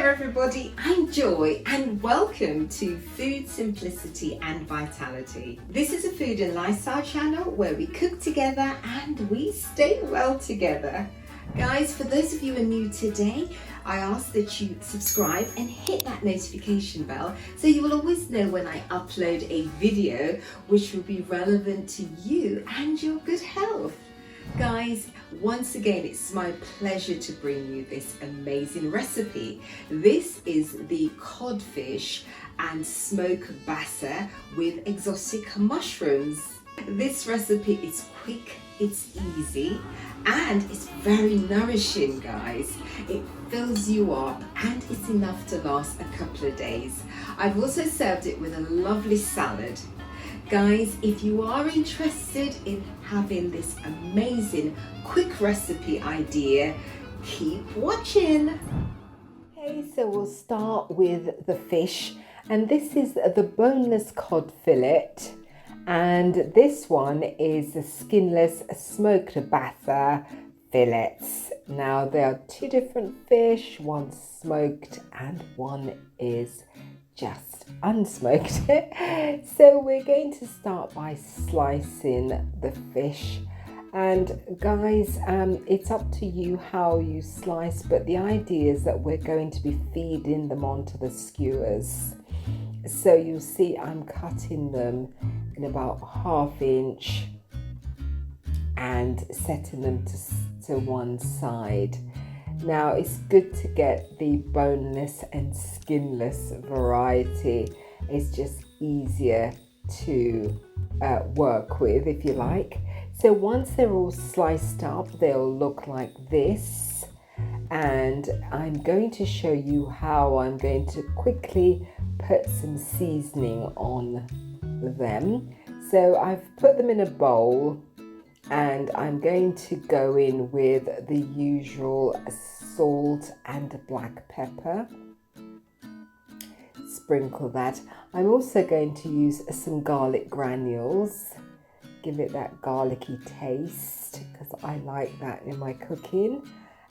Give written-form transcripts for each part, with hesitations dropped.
everybody, I'm Joy and welcome to Food Simplicity and Vitality. This is a food and lifestyle channel where we cook together and we stay well together. Guys, for those of you who are new today, I ask that you subscribe and hit that notification bell so you will always know when I upload a video which will be relevant to you and your good health. Guys, once again, it's my pleasure to bring you this amazing recipe. This is the codfish and smoked basa with exotic mushrooms. This recipe is quick, it's easy, and it's very nourishing, guys. It fills you up and it's enough to last a couple of days. I've also served it with a lovely salad. Guys, if you are interested in having this amazing quick recipe idea, keep watching. Okay, so we'll start with the fish, and this is the boneless cod fillet, and this one is the skinless smoked basa fillets. Now there are two different fish, one smoked and one is just unsmoked. So we're going to start by slicing the fish, and guys, it's up to you how you slice, but the idea is that we're going to be feeding them onto the skewers. So you'll see I'm cutting them in about 1/2 inch and setting them to one side. Now it's good to get the boneless and skinless variety. It's just easier to work with, if you like. So once they're all sliced up, they'll look like this, and I'm going to show you how I'm going to quickly put some seasoning on them. So I've put them in a bowl, and I'm going to go in with the usual salt and black pepper. Sprinkle that. I'm also going to use some garlic granules. Give it that garlicky taste because I like that in my cooking,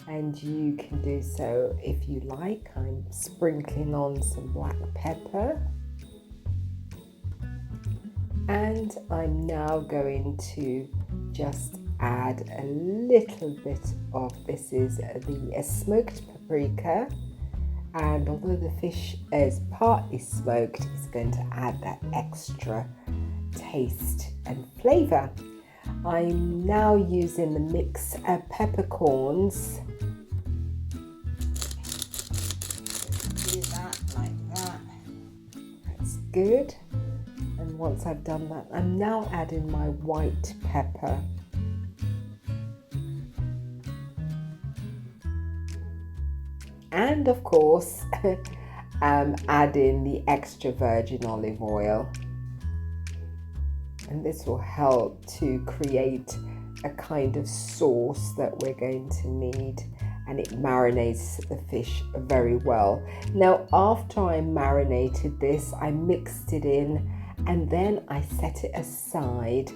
and you can do so if you like. I'm sprinkling on some black pepper. And I'm now going to just add a little bit of, this is the smoked paprika, and although the fish is partly smoked, it's going to add that extra taste and flavour. I'm now using the mixed peppercorns. Do that like that. That's good. And once I've done that, I'm now adding my white pepper. And of course, adding the extra virgin olive oil. And this will help to create a kind of sauce that we're going to need, and it marinates the fish very well. Now, after I marinated this, I mixed it in, and then I set it aside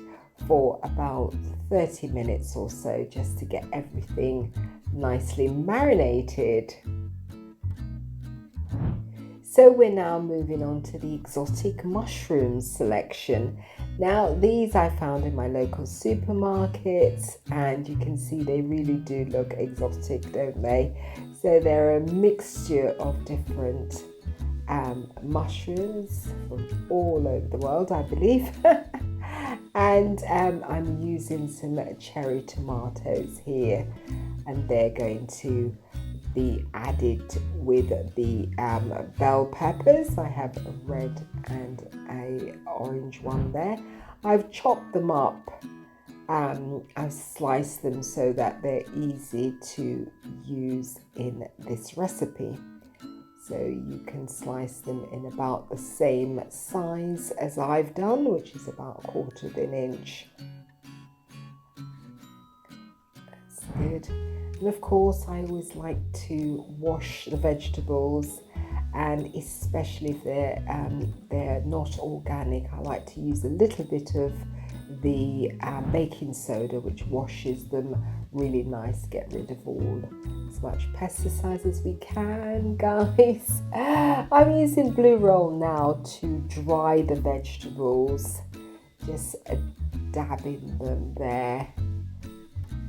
for about 30 minutes or so just to get everything nicely marinated. So we're now moving on to the exotic mushroom selection. Now these I found in my local supermarkets, and you can see they really do look exotic, don't they? So they're a mixture of different mushrooms from all over the world, I believe. And I'm using some cherry tomatoes here, and they're going to be added with the bell peppers. I have a red and a orange one there. I've chopped them up. I've sliced them so that they're easy to use in this recipe. So you can slice them in about the same size as I've done, which is about 1/4 inch. That's good. And of course, I always like to wash the vegetables, and especially if they're not organic, I like to use a little bit of the baking soda, which washes them really nice, get rid of all as much pesticides as we can, guys. I'm using blue roll now to dry the vegetables, just dabbing them there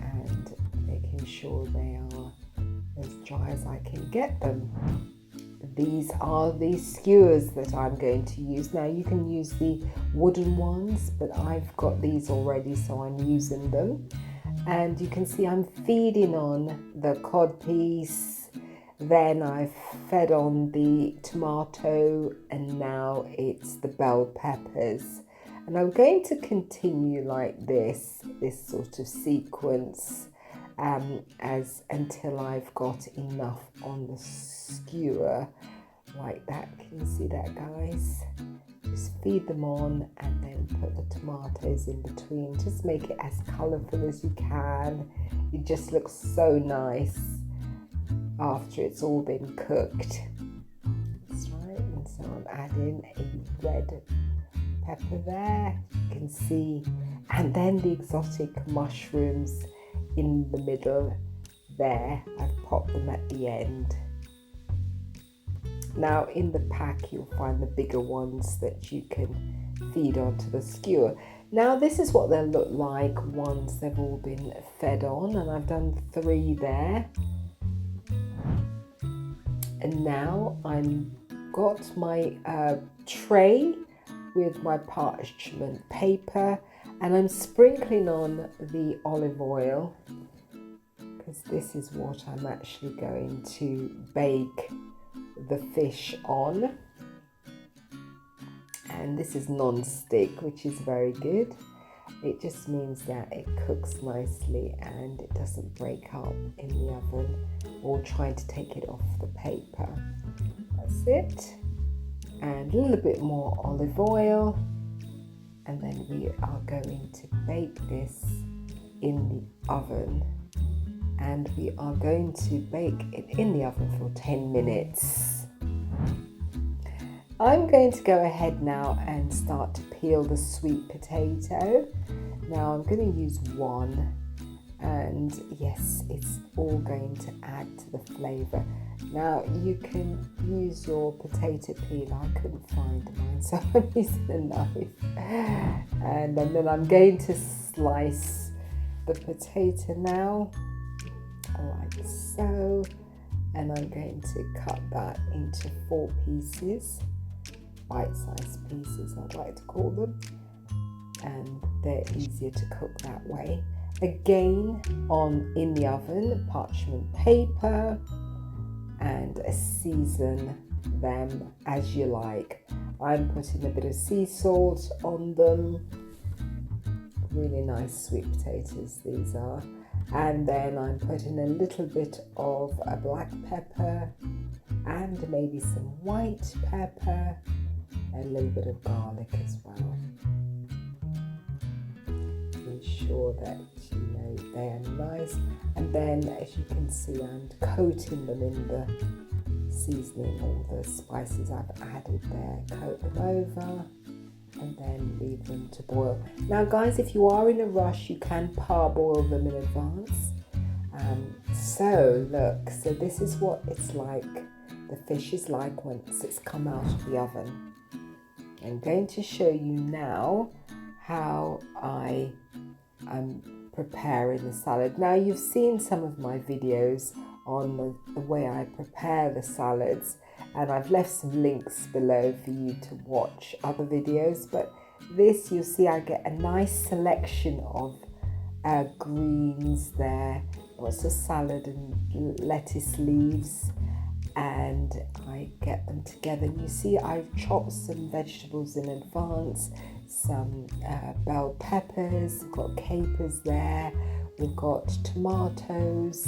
and making sure they are as dry as I can get them. These are the skewers that I'm going to use. Now you can use the wooden ones, but I've got these already, so I'm using them. And you can see I'm feeding on the cod piece, then I've fed on the tomato, and now it's the bell peppers. And I'm going to continue like this sort of sequence until I've got enough on the skewer like that. Can you see that, guys? Just feed them on and then put the tomatoes in between. Just make it as colourful as you can. It just looks so nice after it's all been cooked. That's right. And so I'm adding a red pepper there, you can see, and then the exotic mushrooms in the middle there. I've popped them at the end. Now in the pack you'll find the bigger ones that you can feed onto the skewer. Now this is what they'll look like once they've all been fed on, and I've done 3 there. And now I've got my tray with my parchment paper, and I'm sprinkling on the olive oil because this is what I'm actually going to bake the fish on. And this is non-stick, which is very good. It just means that it cooks nicely and it doesn't break up in the oven or trying to take it off the paper. That's it. And a little bit more olive oil, and then we are going to bake this in the oven, and we are going to bake it in the oven for 10 minutes. I'm going to go ahead now and start to peel the sweet potato. Now I'm going to use 1, and yes, it's all going to add to the flavour. Now you can use your potato peeler. I couldn't find mine, so I'm using a knife. And then I'm going to slice the potato now, like so. And I'm going to cut that into 4 pieces, bite-sized pieces I'd like to call them. And they're easier to cook that way. Again, in the oven, parchment paper, and season them as you like. I'm putting a bit of sea salt on them. Really nice sweet potatoes these are. And then I'm putting a little bit of a black pepper and maybe some white pepper, a little bit of garlic as well. Ensure that they are nice, and then as you can see I'm coating them in the seasoning, all the spices I've added there, coat them over and then leave them to boil. Now guys, if you are in a rush you can parboil them in advance. So look, so this is what it's like, the fish is like once it's come out of the oven. I'm going to show you now how I'm preparing the salad. Now you've seen some of my videos on the way I prepare the salads, and I've left some links below for you to watch other videos, but this you'll see I get a nice selection of greens there. It's a salad and lettuce leaves, and I get them together. And you see I've chopped some vegetables in advance, some bell peppers, we've got capers there, we've got tomatoes,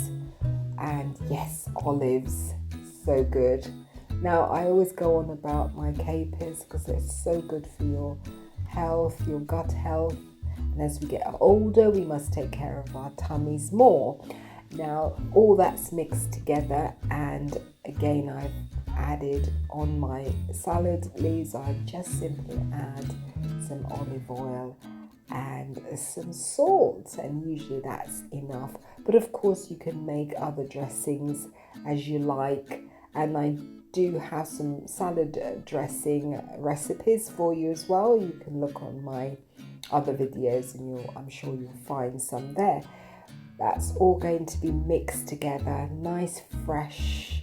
and yes, olives. So good. Now I always go on about my capers because they're so good for your health, your gut health, and as we get older we must take care of our tummies more. Now all that's mixed together, and again I've added on my salad leaves, I just simply add some olive oil and some salt, and usually that's enough. But of course you can make other dressings as you like, and I do have some salad dressing recipes for you as well. You can look on my other videos and I'm sure you'll find some there. That's all going to be mixed together. Nice fresh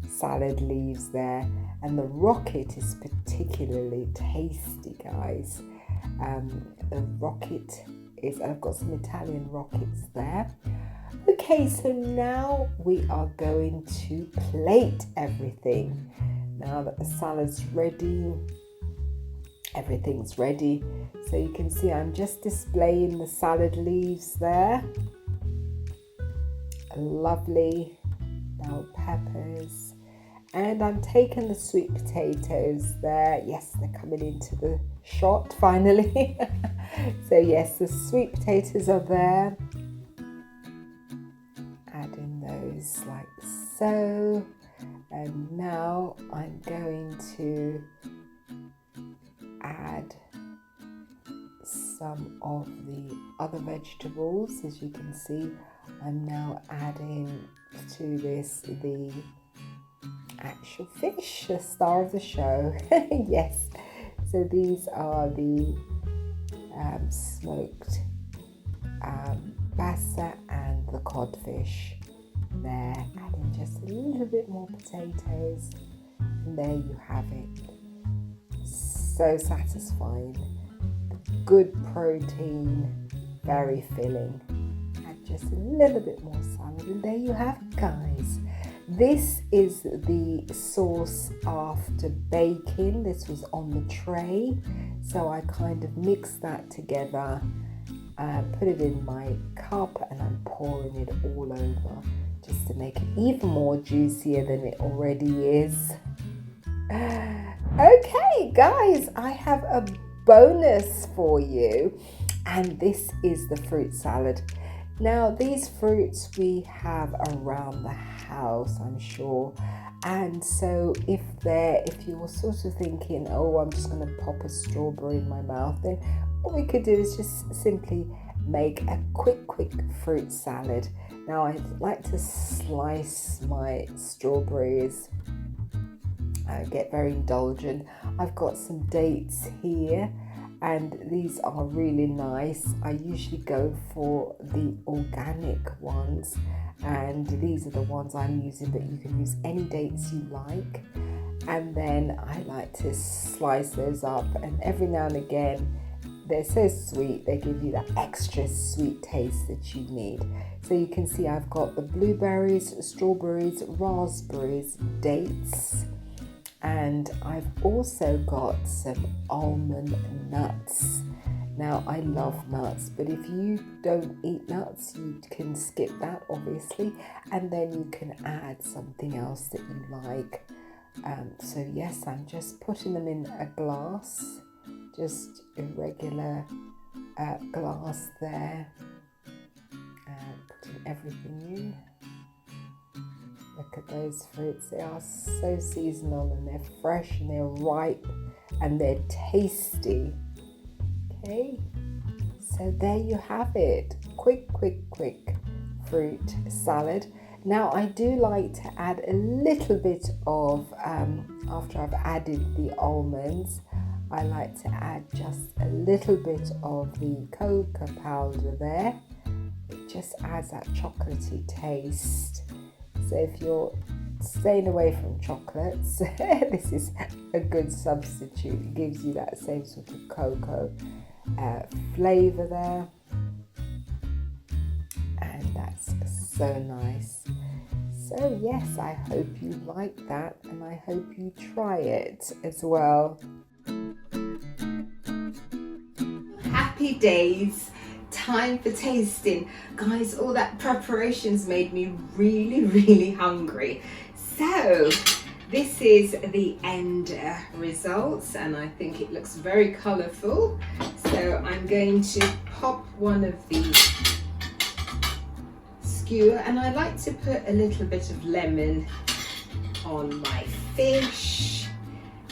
salad leaves there, and the rocket is particularly tasty, guys. The rocket is, I've got some Italian rockets there. Okay, so now we are going to plate everything. Now that the salad's ready, everything's ready. So you can see I'm just displaying the salad leaves there. Lovely bell peppers. And I'm taking the sweet potatoes there. Yes, they're coming into the shot finally. So yes, the sweet potatoes are there. Adding those like so. And now I'm going to add some of the other vegetables. As you can see, I'm now adding to this the actual fish, the star of the show. Yes, so these are the smoked Basa and the codfish there. Adding just a little bit more potatoes, and there you have it. So satisfying, good protein, very filling. Add just a little bit more salad, and there you have it, guys. This is the sauce after baking. This was on the tray, so I kind of mixed that together, put it in my cup, and I'm pouring it all over just to make it even more juicier than it already is. Okay, guys, I have a bonus for you, and this is the fruit salad. Now, these fruits we have around the house, I'm sure, and so if you're sort of thinking, oh, I'm just going to pop a strawberry in my mouth, then what we could do is just simply make a quick fruit salad. Now, I like to slice my strawberries. I get very indulgent. I've got some dates here, and these are really nice. I usually go for the organic ones, and these are the ones I'm using, but you can use any dates you like. And then I like to slice those up, and every now and again, they're so sweet, they give you that extra sweet taste that you need. So you can see I've got the blueberries, strawberries, raspberries, dates, and I've also got some almond nuts. Now, I love nuts, but if you don't eat nuts, you can skip that, obviously, and then you can add something else that you like. So yes, I'm just putting them in a glass, just a regular glass there, putting everything in. Look at those fruits, they are so seasonal, and they're fresh, and they're ripe, and they're tasty. Okay, so there you have it. Quick fruit salad. Now, I do like to add a little bit of, after I've added the almonds, I like to add just a little bit of the cocoa powder there. It just adds that chocolatey taste. So if you're staying away from chocolates, this is a good substitute. It gives you that same sort of cocoa flavour there, and that's so nice. So yes, I hope you like that, and I hope you try it as well. Happy days, time for tasting. Guys, all that preparation's made me really hungry. So this is the end results, and I think it looks very colourful. So I'm going to pop one of the skewer, and I like to put a little bit of lemon on my fish,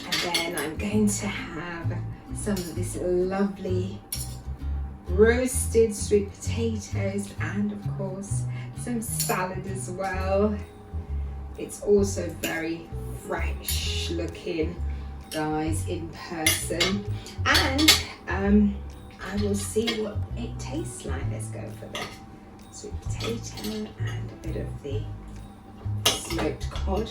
and then I'm going to have some of this lovely roasted sweet potatoes, and of course some salad as well. It's also very fresh looking, guys, in person, and I will see what it tastes like. Let's go for the sweet potato and a bit of the smoked cod.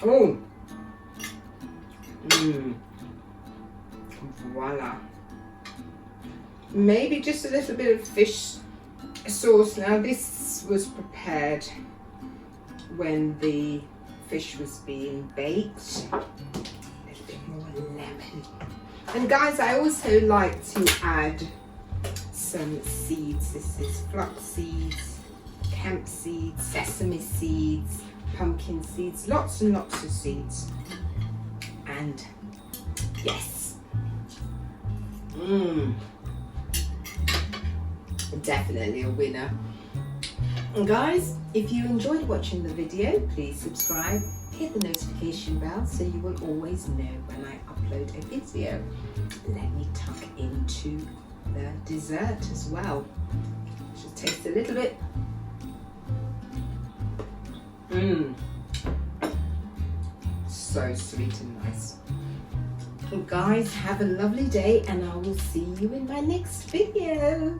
Oh. Voila. Maybe just a little bit of fish sauce. Now this was prepared when the fish was being baked. A little bit more lemon. And guys, I also like to add some seeds. This is flax seeds, hemp seeds, sesame seeds, pumpkin seeds, lots and lots of seeds. And yes, definitely a winner. And guys, if you enjoyed watching the video, please subscribe, hit the notification bell so you will always know when I upload a video. Let me tuck into the dessert as well. Just taste a little bit. So sweet and nice. Well, guys, have a lovely day, and I will see you in my next video.